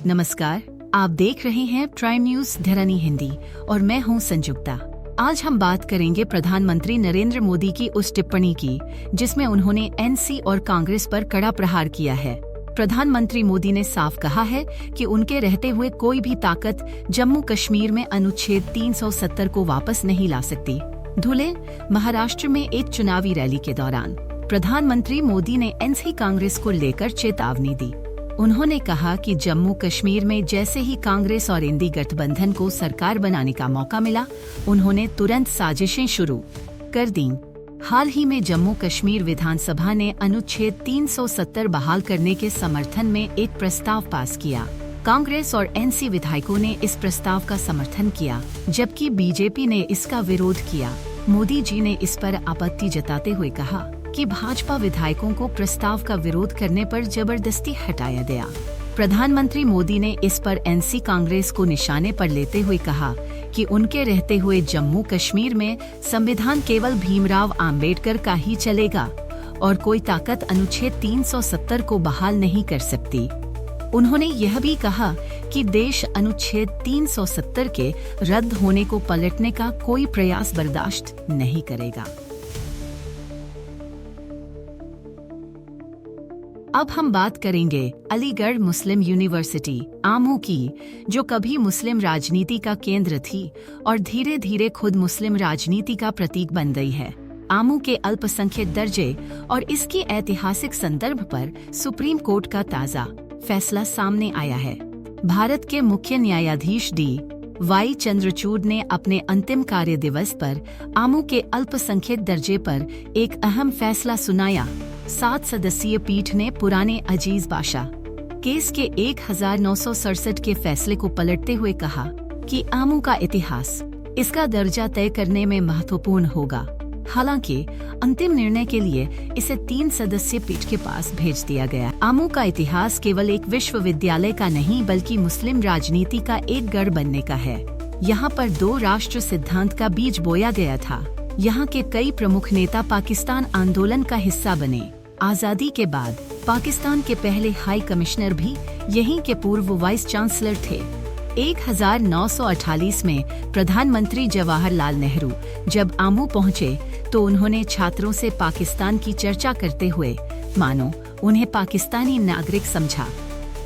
नमस्कार, आप देख रहे हैं प्राइम न्यूज धरानी हिंदी और मैं हूं संजुक्ता। आज हम बात करेंगे प्रधानमंत्री नरेंद्र मोदी की उस टिप्पणी की जिसमें उन्होंने एनसी और कांग्रेस पर कड़ा प्रहार किया है। प्रधानमंत्री मोदी ने साफ कहा है कि उनके रहते हुए कोई भी ताकत जम्मू कश्मीर में अनुच्छेद 370 को वापस नहीं ला सकती। धुले, महाराष्ट्र में एक चुनावी रैली के दौरान प्रधानमंत्री मोदी ने एनसी कांग्रेस को लेकर चेतावनी दी। उन्होंने कहा कि जम्मू कश्मीर में जैसे ही कांग्रेस और इंडी गठबंधन को सरकार बनाने का मौका मिला, उन्होंने तुरंत साजिशें शुरू कर दी। हाल ही में जम्मू कश्मीर विधानसभा ने अनुच्छेद 370 बहाल करने के समर्थन में एक प्रस्ताव पास किया। कांग्रेस और एनसी विधायकों ने इस प्रस्ताव का समर्थन किया, जबकि बीजेपी ने इसका विरोध किया। मोदी जी ने इस पर आपत्ति जताते हुए कहा कि भाजपा विधायकों को प्रस्ताव का विरोध करने पर जबरदस्ती हटाया गया। प्रधानमंत्री मोदी ने इस पर एनसी कांग्रेस को निशाने पर लेते हुए कहा कि उनके रहते हुए जम्मू कश्मीर में संविधान केवल भीमराव आम्बेडकर का ही चलेगा और कोई ताकत अनुच्छेद 370 को बहाल नहीं कर सकती। उन्होंने यह भी कहा कि देश अनुच्छेद 370 के रद्द होने को पलटने का कोई प्रयास बर्दाश्त नहीं करेगा। अब हम बात करेंगे अलीगढ़ मुस्लिम यूनिवर्सिटी आमू की, जो कभी मुस्लिम राजनीति का केंद्र थी और धीरे धीरे खुद मुस्लिम राजनीति का प्रतीक बन गई है। आमू के अल्पसंख्यक दर्जे और इसकी ऐतिहासिक संदर्भ पर सुप्रीम कोर्ट का ताज़ा फैसला सामने आया है। भारत के मुख्य न्यायाधीश DY चंद्रचूड़ ने अपने अंतिम कार्य दिवस पर आमू के अल्पसंख्यक दर्जे पर एक अहम फैसला सुनाया। 7 सदस्यीय पीठ ने पुराने अजीज बाशा केस के 1967 के फैसले को पलटते हुए कहा कि आमू का इतिहास इसका दर्जा तय करने में महत्वपूर्ण होगा। हालांकि अंतिम निर्णय के लिए इसे 3 सदस्यीय पीठ के पास भेज दिया गया। आमू का इतिहास केवल एक विश्वविद्यालय का नहीं बल्कि मुस्लिम राजनीति का एक गढ़ बनने का है। यहाँ पर 2 राष्ट्र सिद्धांत का बीज बोया गया था। यहाँ के कई प्रमुख नेता पाकिस्तान आंदोलन का हिस्सा बने। आजादी के बाद पाकिस्तान के पहले हाई कमिश्नर भी यहीं के पूर्व वाइस चांसलर थे। 1948 में प्रधानमंत्री जवाहरलाल नेहरू जब आमू पहुंचे तो उन्होंने छात्रों से पाकिस्तान की चर्चा करते हुए मानो उन्हें पाकिस्तानी नागरिक समझा।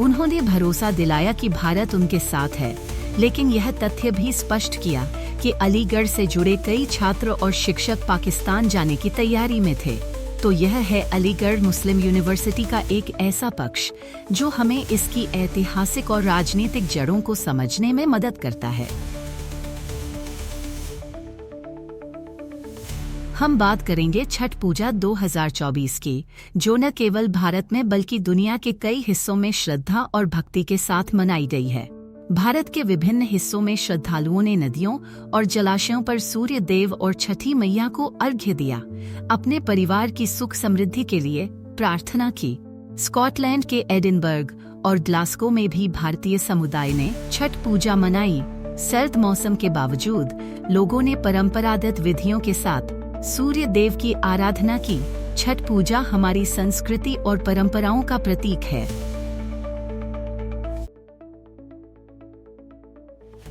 उन्होंने भरोसा दिलाया कि भारत उनके साथ है, लेकिन यह तथ्य भी स्पष्ट किया कि अलीगढ़ से जुड़े कई छात्र और शिक्षक पाकिस्तान जाने की तैयारी में थे। तो यह है अलीगढ़ मुस्लिम यूनिवर्सिटी का एक ऐसा पक्ष जो हमें इसकी ऐतिहासिक और राजनीतिक जड़ों को समझने में मदद करता है। हम बात करेंगे छठ पूजा 2024 की, जो न केवल भारत में बल्कि दुनिया के कई हिस्सों में श्रद्धा और भक्ति के साथ मनाई गई है। भारत के विभिन्न हिस्सों में श्रद्धालुओं ने नदियों और जलाशयों पर सूर्य देव और छठी मैया को अर्घ्य दिया, अपने परिवार की सुख समृद्धि के लिए प्रार्थना की। स्कॉटलैंड के एडिनबर्ग और ग्लासगो में भी भारतीय समुदाय ने छठ पूजा मनाई। सर्द मौसम के बावजूद लोगों ने परंपरागत विधियों के साथ सूर्य देव की आराधना की। छठ पूजा हमारी संस्कृति और परंपराओं का प्रतीक है।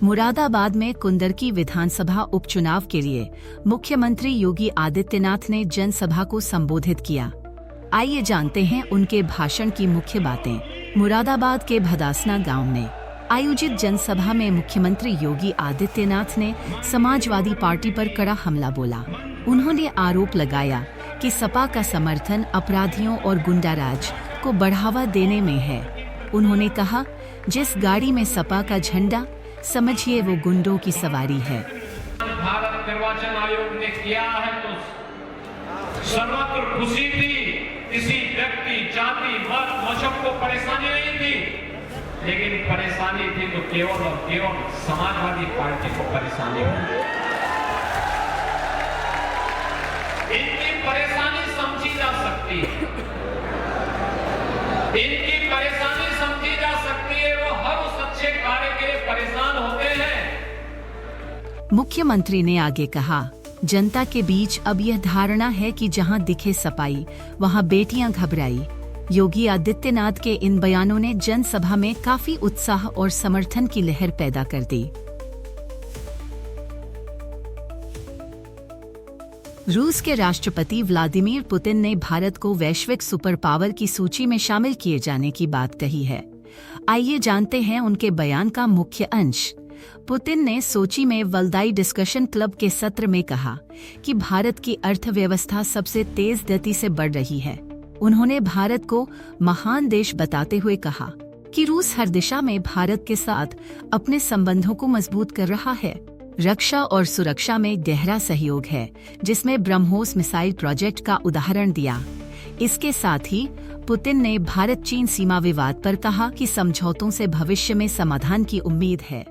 मुरादाबाद में कुंदरकी विधानसभा उपचुनाव के लिए मुख्यमंत्री योगी आदित्यनाथ ने जनसभा को संबोधित किया। आइए जानते हैं उनके भाषण की मुख्य बातें। मुरादाबाद के भदासना गांव में आयोजित जनसभा में मुख्यमंत्री योगी आदित्यनाथ ने समाजवादी पार्टी पर कड़ा हमला बोला। उन्होंने आरोप लगाया कि सपा का समर्थन अपराधियों और गुंडाराज को बढ़ावा देने में है। उन्होंने कहा, जिस गाड़ी में सपा का झंडा, समझिए वो गुंडों की सवारी है। भारत निर्वाचन आयोग ने किया है तो सर्वत्र खुशी थी। किसी व्यक्ति, जाति, मत, मजहब को परेशानी नहीं थी, लेकिन परेशानी थी तो केवल और केवल समाजवादी पार्टी को परेशानी हुई। इनकी परेशानी समझी जा सकती है, इनकी परेशानी समझी जा सकती है। वो हर उस अच्छे कार्य के लिए परेशान होते हैं। मुख्यमंत्री ने आगे कहा, जनता के बीच अब यह धारणा है कि जहां दिखे सपाई वहां बेटियां घबराई। योगी आदित्यनाथ के इन बयानों ने जनसभा में काफी उत्साह और समर्थन की लहर पैदा कर दी। रूस के राष्ट्रपति व्लादिमीर पुतिन ने भारत को वैश्विक सुपर पावर की सूची में शामिल किए जाने की बात कही है। आइए जानते हैं उनके बयान का मुख्य अंश। पुतिन ने सोची में वल्दाई डिस्कशन क्लब के सत्र में कहा कि भारत की अर्थव्यवस्था सबसे तेज गति से बढ़ रही है। उन्होंने भारत को महान देश बताते हुए कहा कि रूस हर दिशा में भारत के साथ अपने संबंधों को मजबूत कर रहा है। रक्षा और सुरक्षा में गहरा सहयोग है, जिसमें ब्रह्मोस मिसाइल प्रोजेक्ट का उदाहरण दिया। इसके साथ ही पुतिन ने भारत चीन सीमा विवाद पर कहा कि समझौतों से भविष्य में समाधान की उम्मीद है।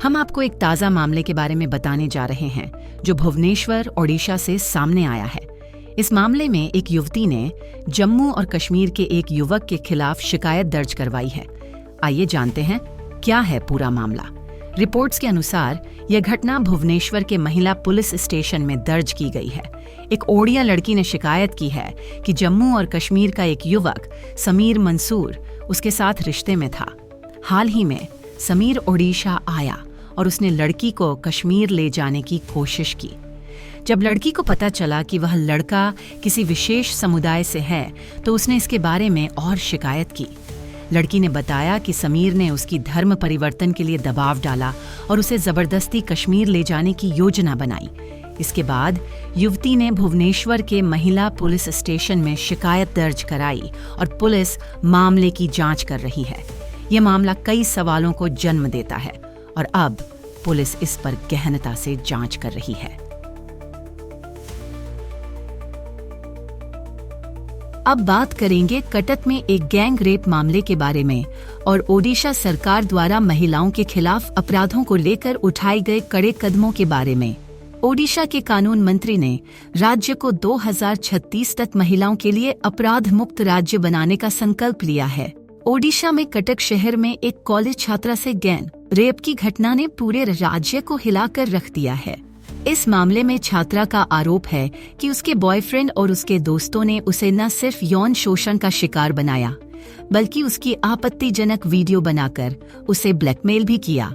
हम आपको एक ताज़ा मामले के बारे में बताने जा रहे हैं जो भुवनेश्वर, ओडिशा से सामने आया है। इस मामले में एक युवती ने जम्मू और कश्मीर के एक युवक के खिलाफ शिकायत दर्ज करवाई है। आइए जानते हैं क्या है पूरा मामला। रिपोर्ट्स के अनुसार यह घटना भुवनेश्वर के महिला पुलिस स्टेशन में दर्ज की गई है। एक ओडिया लड़की ने शिकायत की है कि जम्मू और कश्मीर का एक युवक समीर मंसूर उसके साथ रिश्ते में था। हाल ही में समीर ओडिशा आया और उसने लड़की को कश्मीर ले जाने की कोशिश की। जब लड़की को पता चला कि वह लड़का किसी विशेष समुदाय से है तो उसने इसके बारे में और शिकायत की। लड़की ने बताया कि समीर ने उसकी धर्म परिवर्तन के लिए दबाव डाला और उसे जबरदस्ती कश्मीर ले जाने की योजना बनाई। इसके बाद युवती ने भुवनेश्वर के महिला पुलिस स्टेशन में शिकायत दर्ज कराई और पुलिस मामले की जांच कर रही है। यह मामला कई सवालों को जन्म देता है और अब पुलिस इस पर गहनता से जांच कर रही है। अब बात करेंगे कटक में एक गैंग रेप मामले के बारे में और ओडिशा सरकार द्वारा महिलाओं के खिलाफ अपराधों को लेकर उठाए गए कड़े कदमों के बारे में। ओडिशा के कानून मंत्री ने राज्य को 2036 तक महिलाओं के लिए अपराध मुक्त राज्य बनाने का संकल्प लिया है। ओडिशा में कटक शहर में एक कॉलेज छात्रा से गैंग रेप की घटना ने पूरे राज्य को हिलाकर रख दिया है। इस मामले में छात्रा का आरोप है कि उसके बॉयफ्रेंड और उसके दोस्तों ने उसे न सिर्फ यौन शोषण का शिकार बनाया, बल्कि उसकी आपत्तिजनक वीडियो बनाकर उसे ब्लैकमेल भी किया।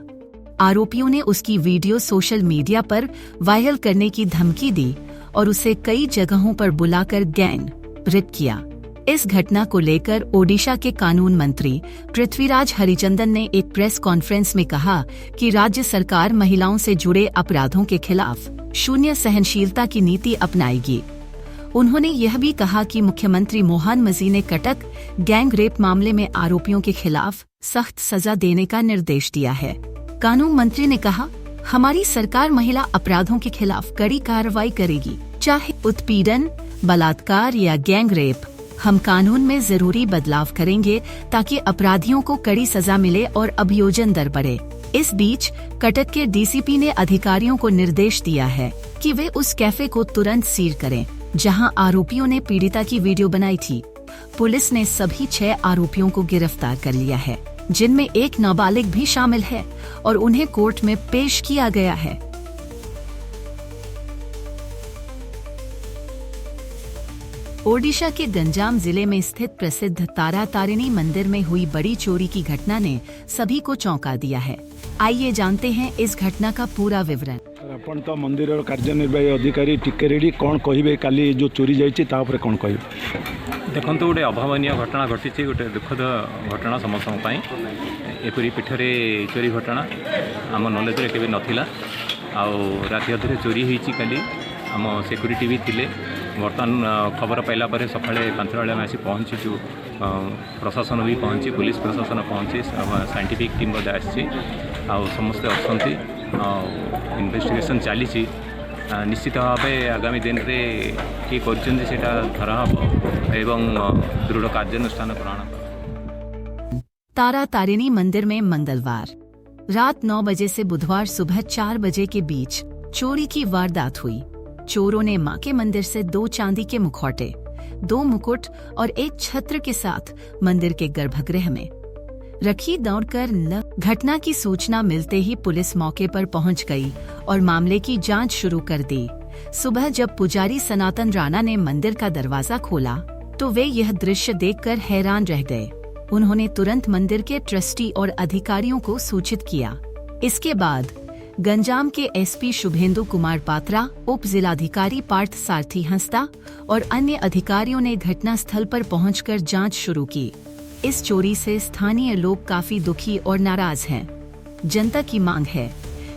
आरोपियों ने उसकी वीडियो सोशल मीडिया पर वायरल करने की धमकी दी और उसे कई जगहों पर बुलाकर गैंग रेप किया। इस घटना को लेकर ओडिशा के कानून मंत्री पृथ्वीराज हरिचंदन ने एक प्रेस कॉन्फ्रेंस में कहा कि राज्य सरकार महिलाओं से जुड़े अपराधों के खिलाफ शून्य सहनशीलता की नीति अपनाएगी। उन्होंने यह भी कहा कि मुख्यमंत्री मोहन मजी ने कटक गैंग रेप मामले में आरोपियों के खिलाफ सख्त सजा देने का निर्देश दिया है। कानून मंत्री ने कहा, हमारी सरकार महिला अपराधों के खिलाफ कड़ी कार्रवाई करेगी, चाहे उत्पीड़न, बलात्कार या गैंग रेप। हम कानून में जरूरी बदलाव करेंगे ताकि अपराधियों को कड़ी सजा मिले और अभियोजन दर बढ़े। इस बीच कटक के डीसीपी ने अधिकारियों को निर्देश दिया है कि वे उस कैफे को तुरंत सील करें जहां आरोपियों ने पीड़िता की वीडियो बनाई थी। पुलिस ने सभी 6 आरोपियों को गिरफ्तार कर लिया है, जिनमें एक नाबालिग भी शामिल है और उन्हें कोर्ट में पेश किया गया है। ओडिशा के गंजाम जिले में स्थित प्रसिद्ध तारा तारिणी मंदिर में हुई बड़ी चोरी की घटना ने सभी को चौंका दिया है। आइए जानते हैं इस घटना का पूरा विवरण। आपण तो मंदिर कार्यनिर्वाही अधिकारी टिके रेडी कौन कहिबे काली जो चोरी जाइछि ता ऊपर कौन कहिबे? देखो गोटे अभावनीय घटना घटी, गोटे दुखद घटना समस्त एपरी पीठरे चोरी घटना आम नॉलेज रे केबे नथिला। राति अधरे चोरी होईछि काली आम सिक्यूरीटी भी थिले। बर्तमान खबर पाइला पर सकाଳେ 5 बेले आसी पहुँचीचु, प्रशासन भी पहुँची, पुलिस प्रशासन पहुँची, साइंटिफिक टीम आसी समस्ते अच्छा इन्वेस्टिगेशन चली। निश्चित भाव आगामी दिन में किए कर धरा हम एवं दृढ़ कार्यानुष्ठान ग्रहण। तारा तारिणी मंदिर में मंगलवार रात 9 बजे से बुधवार सुबह 4 बजे के बीच चोरी की वारदात हुई। चोरों ने मां के मंदिर से 2 चांदी के मुखौटे, 2 मुकुट और 1 छत्र के साथ मंदिर के गर्भगृह में रखी दौड़कर घटना की सूचना मिलते ही पुलिस मौके पर पहुंच गई और मामले की जांच शुरू कर दी। सुबह जब पुजारी सनातन राणा ने मंदिर का दरवाजा खोला तो वे यह दृश्य देखकर हैरान रह गए। उन्होंने तुरंत मंदिर के ट्रस्टी और अधिकारियों को सूचित किया। इसके बाद गंजाम के एसपी शुभेंदु कुमार पात्रा, उप जिलाधिकारी पार्थ सारथी हंसदा और अन्य अधिकारियों ने घटनास्थल पर पहुंचकर जांच शुरू की। इस चोरी से स्थानीय लोग काफी दुखी और नाराज हैं। जनता की मांग है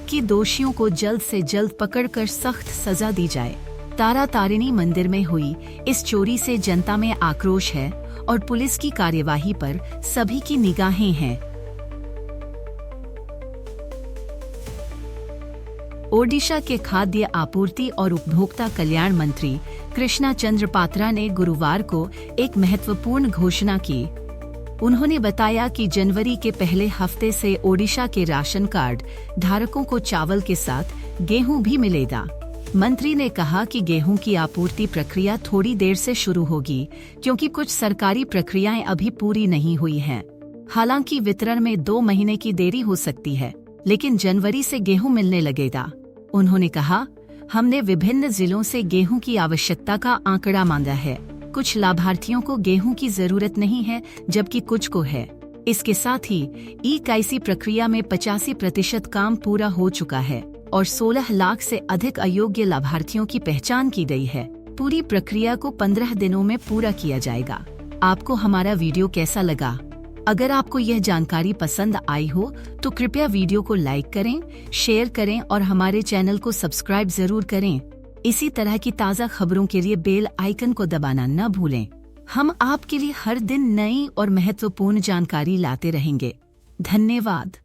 कि दोषियों को जल्द से जल्द पकड़कर सख्त सजा दी जाए। तारा तारिणी मंदिर में हुई इस चोरी से जनता में आक्रोश है और पुलिस की कार्यवाही पर सभी की निगाहें हैं। ओडिशा के खाद्य आपूर्ति और उपभोक्ता कल्याण मंत्री कृष्णा चंद्र पात्रा ने गुरुवार को एक महत्वपूर्ण घोषणा की। उन्होंने बताया कि जनवरी के पहले हफ्ते से ओडिशा के राशन कार्ड धारकों को चावल के साथ गेहूं भी मिलेगा। मंत्री ने कहा कि गेहूं की आपूर्ति प्रक्रिया थोड़ी देर से शुरू होगी क्योंकि कुछ सरकारी प्रक्रियाएं अभी पूरी नहीं हुई हैं। हालांकि वितरण में 2 महीने की देरी हो सकती है, लेकिन जनवरी से गेहूं मिलने लगेगा। उन्होंने कहा, हमने विभिन्न जिलों से गेहूं की आवश्यकता का आंकड़ा मांगा है। कुछ लाभार्थियों को गेहूं की जरूरत नहीं है, जबकि कुछ को है। इसके साथ ही ई-KYC प्रक्रिया में 85% काम पूरा हो चुका है और 16 लाख से अधिक अयोग्य लाभार्थियों की पहचान की गई है। पूरी प्रक्रिया को 15 दिनों में पूरा किया जाएगा। आपको हमारा वीडियो कैसा लगा? अगर आपको यह जानकारी पसंद आई हो तो कृपया वीडियो को लाइक करें, शेयर करें और हमारे चैनल को सब्सक्राइब जरूर करें। इसी तरह की ताज़ा खबरों के लिए बेल आइकन को दबाना न भूलें। हम आपके लिए हर दिन नई और महत्वपूर्ण जानकारी लाते रहेंगे। धन्यवाद।